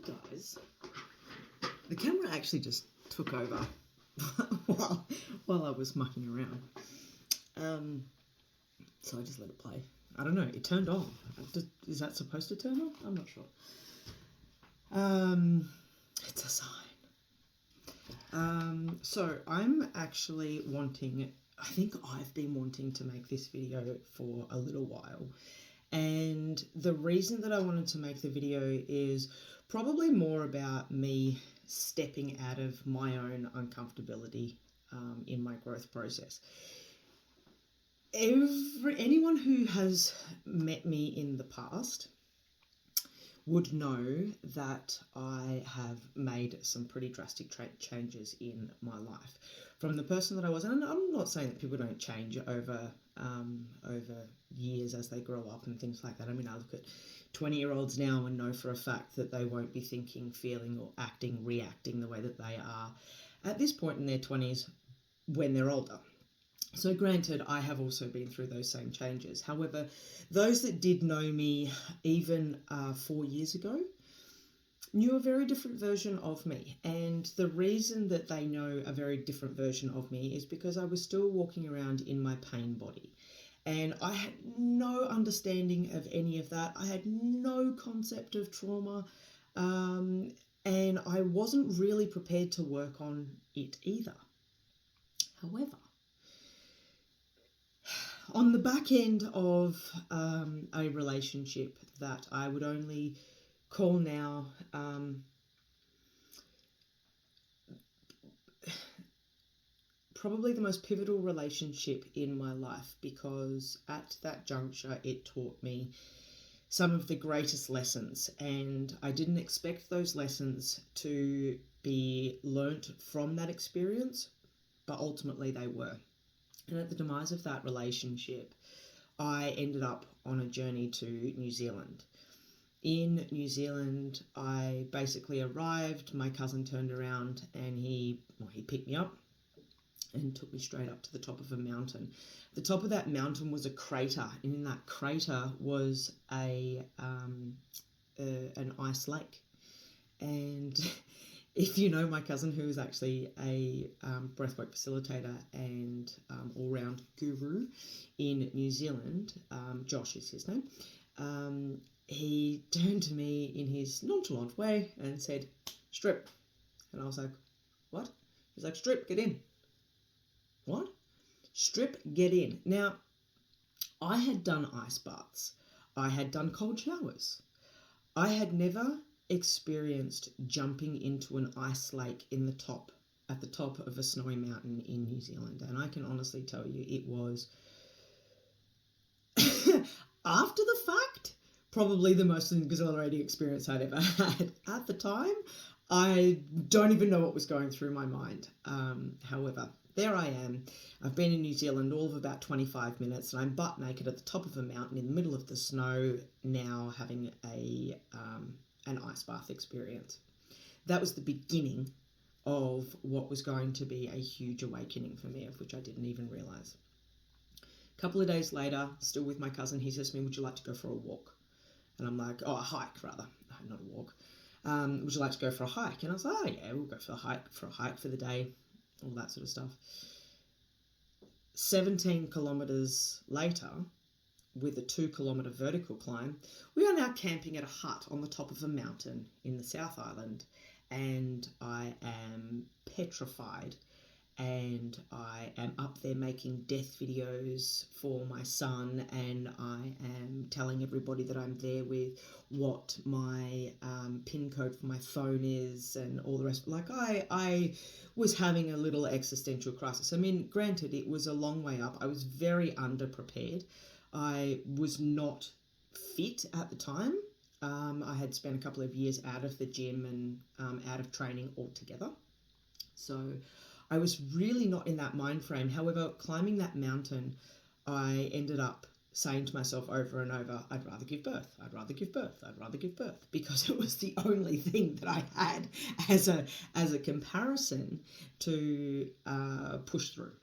guys, the camera actually just took over while I was mucking around. So I just let it play. I don't know, it turned on. Is that supposed to turn on? I'm not sure. It's a sign. So I'm actually I think I've been wanting to make this video for a little while. And the reason that I wanted to make the video is probably more about me stepping out of my own uncomfortability in my growth process. Anyone who has met me in the past would know that I have made some pretty drastic changes in my life. From the person that I was, and I'm not saying that people don't change over years as they grow up and things like that. I mean, I look at 20-year-olds now and know for a fact that they won't be thinking, feeling, or reacting the way that they are at this point in their 20s when they're older. So granted, I have also been through those same changes. However, those that did know me even 4 years ago knew a very different version of me. And the reason that they know a very different version of me is because I was still walking around in my pain body. And I had no understanding of any of that. I had no concept of trauma. And I wasn't really prepared to work on it either. However, on the back end of a relationship that I would only call now probably the most pivotal relationship in my life, because at that juncture it taught me some of the greatest lessons, and I didn't expect those lessons to be learnt from that experience, but ultimately they were. And at the demise of that relationship, I ended up on a journey to New Zealand. In New Zealand, I basically arrived, my cousin turned around and he picked me up and took me straight up to the top of a mountain. The top of that mountain was a crater, and in that crater was an ice lake. And if you know my cousin, who is actually a breathwork facilitator and all-round guru in New Zealand, Josh is his name, he turned to me in his nonchalant way and said, "Strip." And I was like, "What?" He's like, "Strip, get in." What? Strip, get in. Now, I had done ice baths. I had done cold showers. I had never experienced jumping into an ice lake at the top of a snowy mountain in New Zealand. And I can honestly tell you, it was, after the fact, probably the most exhilarating experience I'd ever had. At the time, I don't even know what was going through my mind. However, there I am. I've been in New Zealand all of about 25 minutes, and I'm butt naked at the top of a mountain in the middle of the snow, now having an ice bath experience. That was the beginning of what was going to be a huge awakening for me, of which I didn't even realise. A couple of days later, still with my cousin, he says to me, "Would you like to go for a walk?" And I'm like, "Oh, a hike rather, no, not a walk. Would you like to go for a hike?" And I was like, "Oh yeah, we'll go for a hike for the day," all that sort of stuff. 17 kilometres later, with a 2-kilometre vertical climb, we are now camping at a hut on the top of a mountain in the South Island, and I am petrified, and I am up there making death videos for my son, and I am telling everybody that I'm there with what my PIN code for my phone is and all the rest. Like, I was having a little existential crisis. I mean, granted, it was a long way up. I was very underprepared. I was not fit at the time. I had spent a couple of years out of the gym and out of training altogether. So I was really not in that mind frame. However, climbing that mountain, I ended up saying to myself over and over, "I'd rather give birth, I'd rather give birth, I'd rather give birth," because it was the only thing that I had as a comparison to push through.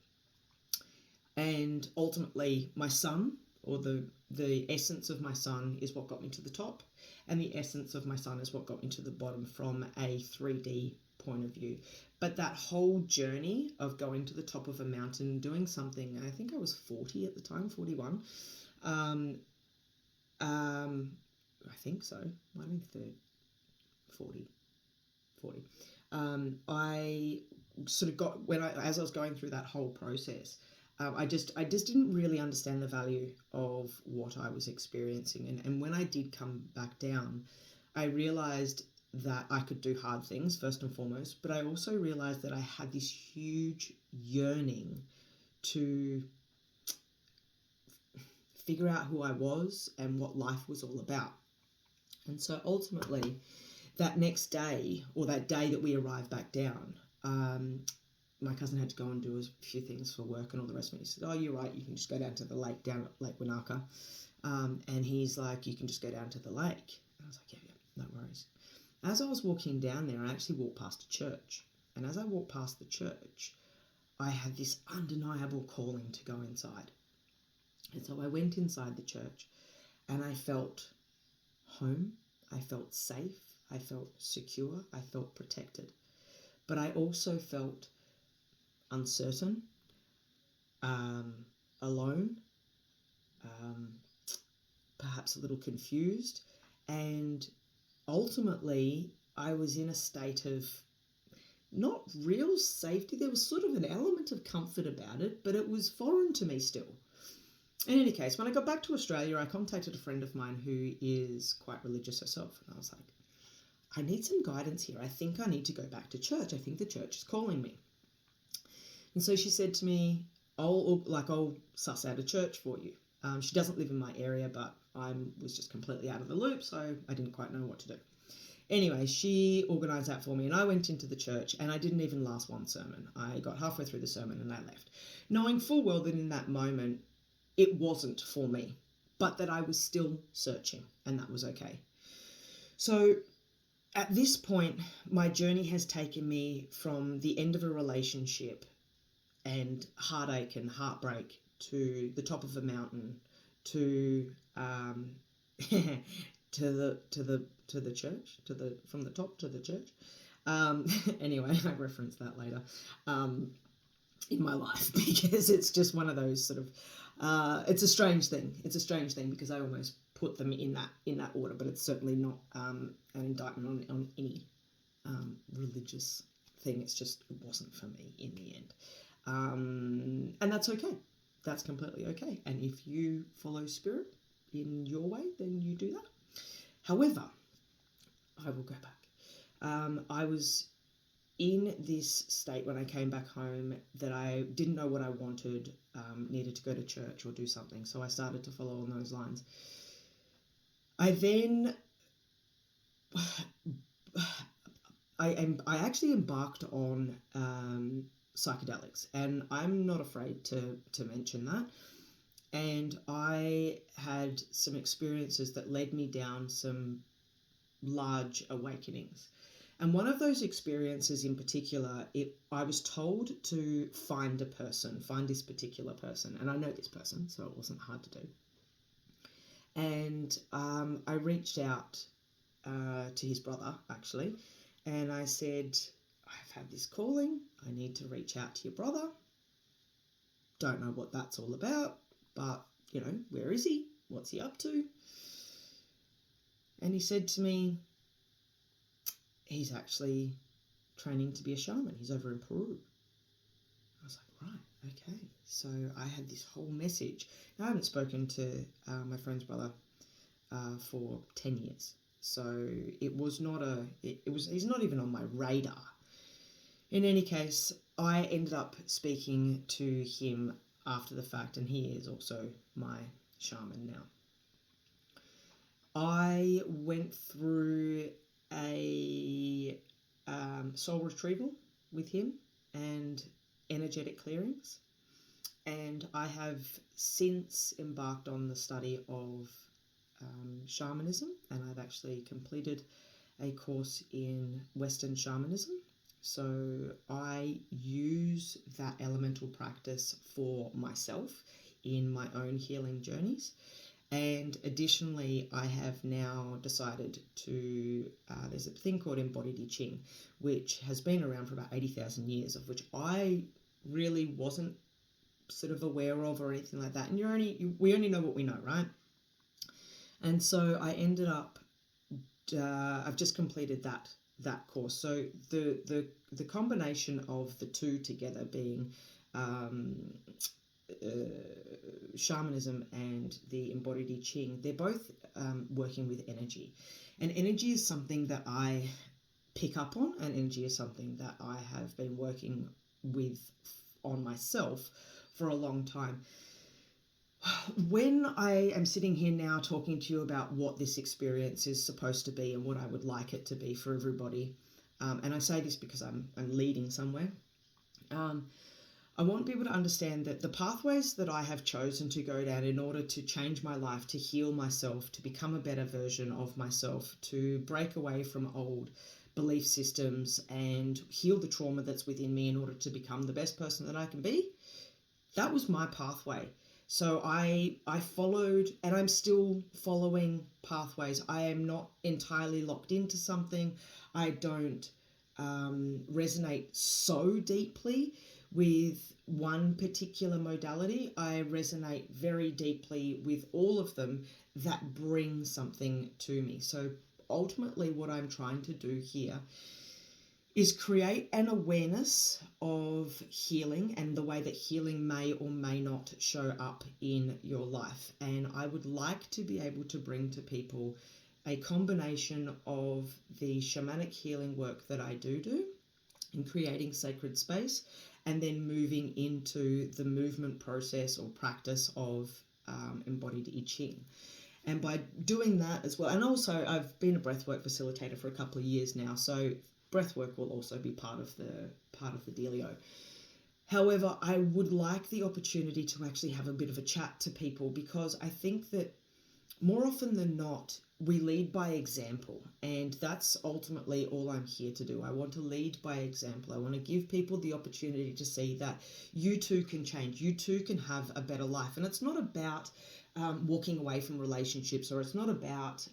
And ultimately, my son, or the essence of my son, is what got me to the top. and the essence of my son is what got me to the bottom from a 3D point of view. But that whole journey of going to the top of a mountain, doing something, I think I was 40 at the time, 41. I think so. Might have been 40. I sort of got, as I was going through that whole process, I just didn't really understand the value of what I was experiencing. And when I did come back down, I realized that I could do hard things first and foremost, but I also realized that I had this huge yearning to figure out who I was and what life was all about. And so ultimately, that next day, or that day that we arrived back down, my cousin had to go and do a few things for work and all the rest of it. He said, "Oh, you're right, you can just go down to the lake, down at Lake Wanaka." And he's like, "You can just go down to the lake." And I was like, yeah, no worries. As I was walking down there, I actually walked past a church. And as I walked past the church, I had this undeniable calling to go inside. And so I went inside the church and I felt home, I felt safe, I felt secure, I felt protected. But I also felt uncertain, alone, perhaps a little confused, and ultimately I was in a state of not real safety. There was sort of an element of comfort about it, but it was foreign to me still. In any case, when I got back to Australia, I contacted a friend of mine who is quite religious herself, and I was like, I need some guidance here. I think I need to go back to church. I think the church is calling me. And so she said to me, I'll suss out a church for you. She doesn't live in my area, but I was just completely out of the loop, so I didn't quite know what to do. Anyway, she organised that for me, and I went into the church, and I didn't even last one sermon. I got halfway through the sermon and I left, knowing full well that in that moment it wasn't for me, but that I was still searching, and that was okay. So at this point, my journey has taken me from the end of a relationship and heartache and heartbreak to the top of a mountain, to to the church, from the top to the church. Anyway, I reference that later in my life, because it's just one of those sort of it's a strange thing. It's a strange thing because I almost put them in that order, but it's certainly not an indictment on any religious thing. It's just, it wasn't for me in the end. And that's okay. That's completely okay. And if you follow spirit in your way, then you do that. However, I will go back. I was in this state when I came back home that I didn't know what I wanted, needed to go to church or do something. So I started to follow on those lines. I then, I actually embarked on psychedelics, and I'm not afraid to mention that. And I had some experiences that led me down some large awakenings. And one of those experiences in particular, I was told to find this particular person. And I know this person, so it wasn't hard to do. And I reached out to his brother, actually, and I said, I've had this calling. I need to reach out to your brother. Don't know what that's all about, but, where is he? What's he up to? And he said to me, he's actually training to be a shaman. He's over in Peru. I was like, right, okay. So I had this whole message. Now, I haven't spoken to my friend's brother for 10 years. So it was not he's not even on my radar. In any case, I ended up speaking to him after the fact, and he is also my shaman now. I went through a soul retrieval with him and energetic clearings, and I have since embarked on the study of shamanism, and I've actually completed a course in Western shamanism. So I use that elemental practice for myself in my own healing journeys. And additionally, I have now decided to, there's a thing called embodied I Ching, which has been around for about 80,000 years, of which I really wasn't sort of aware of or anything like that. And we only know what we know, right? And so I ended up, I've just completed that course. So the combination of the two together being shamanism and the embodied I Ching, they're both working with energy. And energy is something that I pick up on, and energy is something that I have been working with on myself for a long time. When I am sitting here now talking to you about what this experience is supposed to be and what I would like it to be for everybody, and I say this because I'm leading somewhere, I want people to understand that the pathways that I have chosen to go down in order to change my life, to heal myself, to become a better version of myself, to break away from old belief systems and heal the trauma that's within me in order to become the best person that I can be, that was my pathway. So I followed, and I'm still following pathways. I am not entirely locked into something. I don't resonate so deeply with one particular modality. I resonate very deeply with all of them that bring something to me. So ultimately what I'm trying to do here is create an awareness of healing and the way that healing may or may not show up in your life. And I would like to be able to bring to people a combination of the shamanic healing work that I do in creating sacred space, and then moving into the movement process or practice of embodied I Ching. And by doing that as well, and also I've been a breathwork facilitator for a couple of years now, so breathwork will also be part of the dealio. However, I would like the opportunity to actually have a bit of a chat to people, because I think that more often than not, we lead by example, and that's ultimately all I'm here to do. I want to lead by example. I want to give people the opportunity to see that you too can change. You too can have a better life. And it's not about walking away from relationships, or it's not about,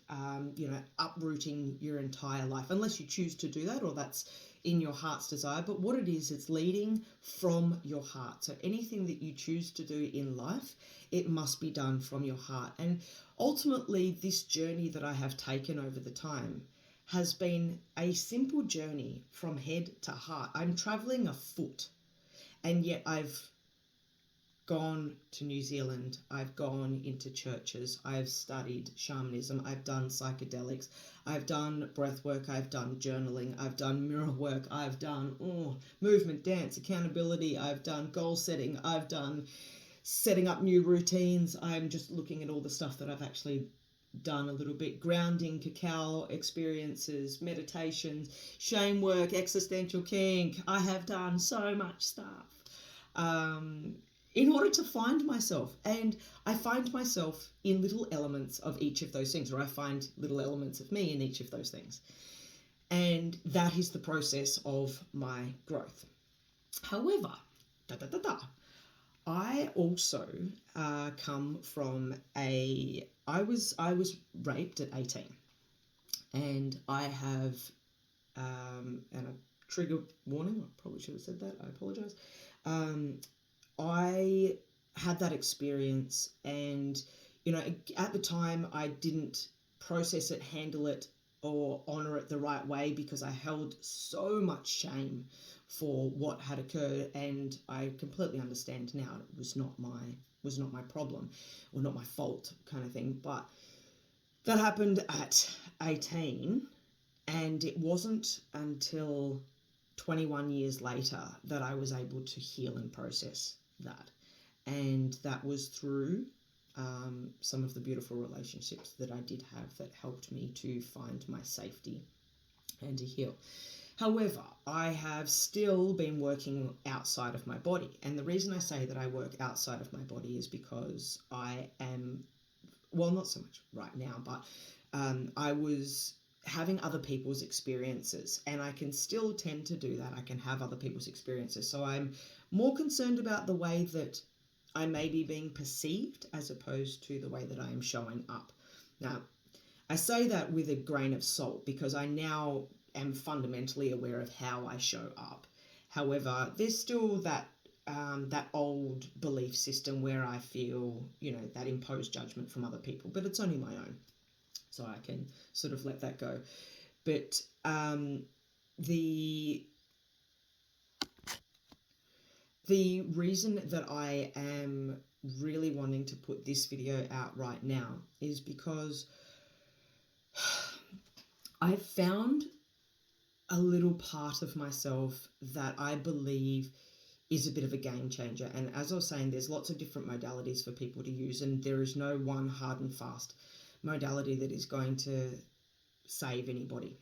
uprooting your entire life, unless you choose to do that or that's in your heart's desire. But what it is, it's leading from your heart. So anything that you choose to do in life, it must be done from your heart. And ultimately, this journey that I have taken over the time has been a simple journey from head to heart. I'm traveling afoot, and yet I've gone to New Zealand, I've gone into churches, I've studied shamanism, I've done psychedelics, I've done breath work, I've done journaling, I've done mirror work, I've done movement, dance, accountability, I've done goal setting, I've done setting up new routines. I'm just looking at all the stuff that I've actually done a little bit: grounding, cacao experiences, meditations, shame work, existential kink. I have done so much stuff in order to find myself. And I find myself in little elements of each of those things, or I find little elements of me in each of those things. And that is the process of my growth. However, I also come from I was raped at 18, and I have, and a trigger warning, I probably should have said that, I apologise. I had that experience, and, at the time I didn't process it, handle it, or honour it the right way, because I held so much shame for what had occurred. And I completely understand now it was not my problem, or not my fault, kind of thing. But that happened at 18, and it wasn't until 21 years later that I was able to heal and process that. And that was through some of the beautiful relationships that I did have that helped me to find my safety and to heal. However, I have still been working outside of my body. And the reason I say that I work outside of my body is because I am, well, not so much right now, but I was having other people's experiences, and I can still tend to do that. I can have other people's experiences. So I'm more concerned about the way that I may be being perceived as opposed to the way that I am showing up. Now, I say that with a grain of salt because I now am fundamentally aware of how I show up. However, there's still that that old belief system where I feel, that imposed judgment from other people, but it's only my own, so I can sort of let that go. But the reason that I am really wanting to put this video out right now is because I've found a little part of myself that I believe is a bit of a game changer. And as I was saying, there's lots of different modalities for people to use, and there is no one hard and fast modality that is going to save anybody.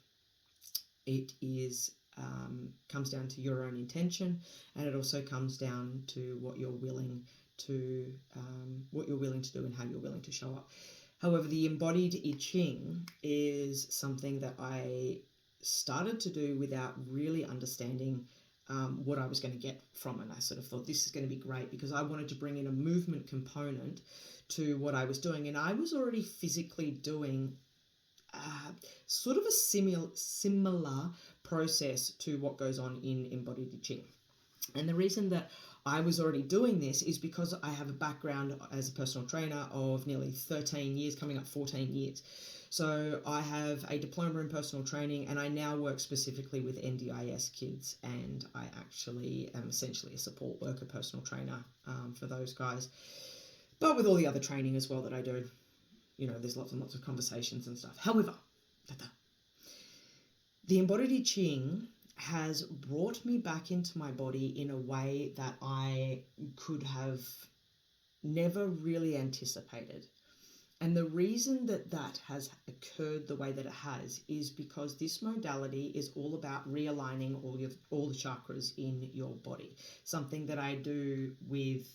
It is comes down to your own intention, and it also comes down to what you're willing to do and how you're willing to show up. However, the embodied I Ching is something that I started to do without really understanding what I was going to get from it. I sort of thought this is going to be great because I wanted to bring in a movement component to what I was doing, and I was already physically doing sort of a similar process to what goes on in embodied I Ching. And the reason that I was already doing this is because I have a background as a personal trainer of nearly 13 years, coming up 14 years. So I have a diploma in personal training, and I now work specifically with NDIS kids, and I actually am essentially a support worker, personal trainer for those guys. But with all the other training as well that I do, there's lots and lots of conversations and stuff. However, the embodied I Ching has brought me back into my body in a way that I could have never really anticipated. And the reason that that has occurred the way that it has is because this modality is all about realigning all the chakras in your body. Something that I do with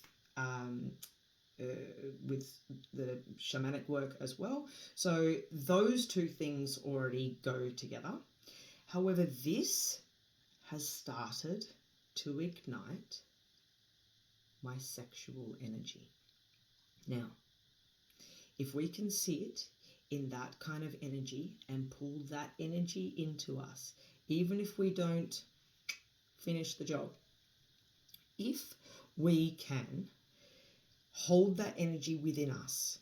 the shamanic work as well. So those two things already go together. However, this has started to ignite my sexual energy. Now, if we can sit in that kind of energy and pull that energy into us, even if we don't finish the job, if we can hold that energy within us,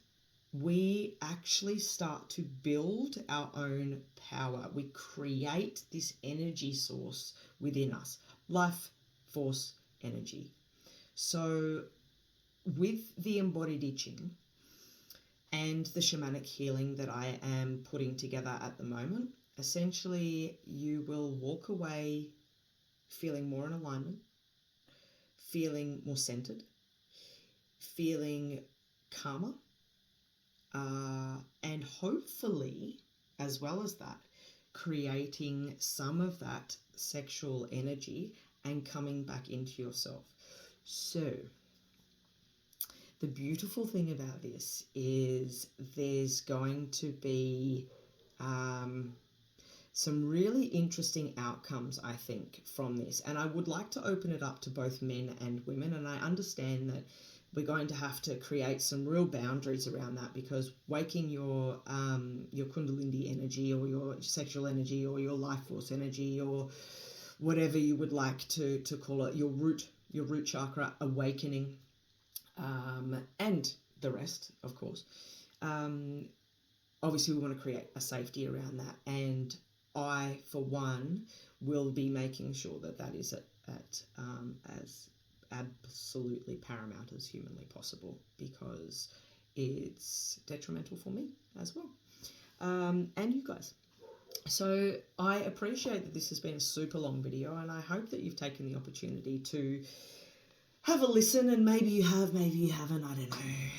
we actually start to build our own power. We create this energy source within us, life force energy. So with the embodied I Ching and the shamanic healing that I am putting together at the moment, essentially you will walk away feeling more in alignment, feeling more centered, feeling calmer, and hopefully, as well as that, creating some of that sexual energy and coming back into yourself. So, the beautiful thing about this is there's going to be some really interesting outcomes, I think, from this. And I would like to open it up to both men and women, and I understand that we're going to have to create some real boundaries around that, because waking your Kundalini energy or your sexual energy or your life force energy or whatever you would like to call it, your root chakra awakening, and the rest, of course. Obviously, we want to create a safety around that, and I, for one, will be making sure that that is at as absolutely paramount as humanly possible, because it's detrimental for me as well, and you guys. So I appreciate that this has been a super long video, and I hope that you've taken the opportunity to have a listen, and maybe you have, maybe you haven't, I don't know,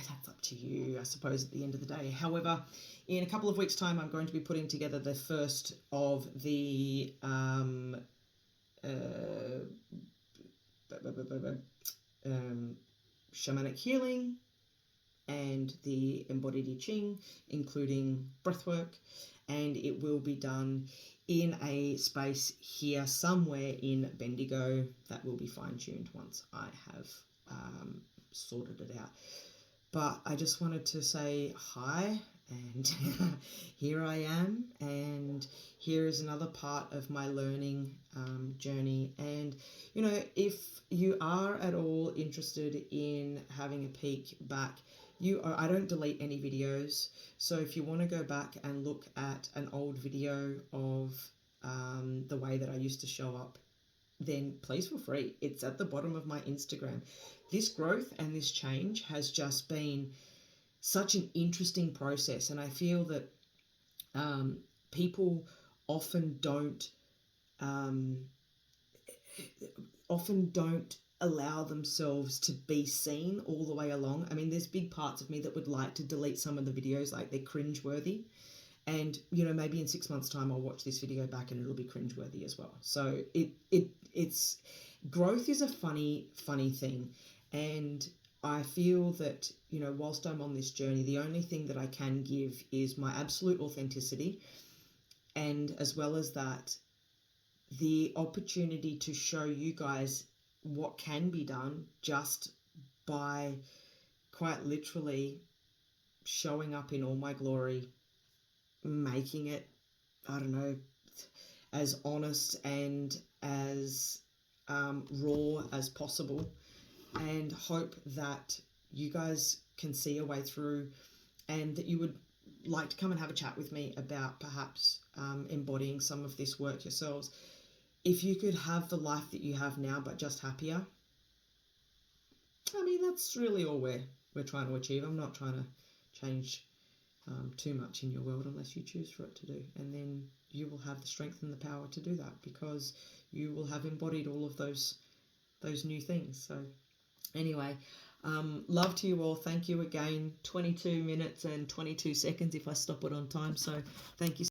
that's up to you, I suppose, at the end of the day. However, in a couple of weeks' time, I'm going to be putting together the first of the shamanic healing and the embodied I Ching, including breathwork, and it will be done in a space here somewhere in Bendigo that will be fine-tuned once I have sorted it out. But I just wanted to say hi, and here I am, and here is another part of my learning journey. And if you are at all interested in having a peek back, I don't delete any videos, so if you want to go back and look at an old video of the way that I used to show up, then please feel free. It's at the bottom of my Instagram. This growth and this change has just been such an interesting process, and I feel that people often don't allow themselves to be seen all the way along. I mean, there's big parts of me that would like to delete some of the videos, like they're cringeworthy. And, maybe in 6 months' time, I'll watch this video back and it'll be cringeworthy as well. So it's growth is a funny thing. And I feel that, whilst I'm on this journey, the only thing that I can give is my absolute authenticity. And as well as that, the opportunity to show you guys what can be done just by quite literally showing up in all my glory, making it, I don't know, as honest and as raw as possible, and hope that you guys can see a way through, and that you would like to come and have a chat with me about perhaps embodying some of this work yourselves. If you could have the life that you have now but just happier, I mean, that's really all we're trying to achieve. I'm not trying to change too much in your world unless you choose for it to do, and then you will have the strength and the power to do that because you will have embodied all of those new things. So anyway, love to you all. Thank you again. 22 minutes and 22 seconds if I stop it on time, so thank you.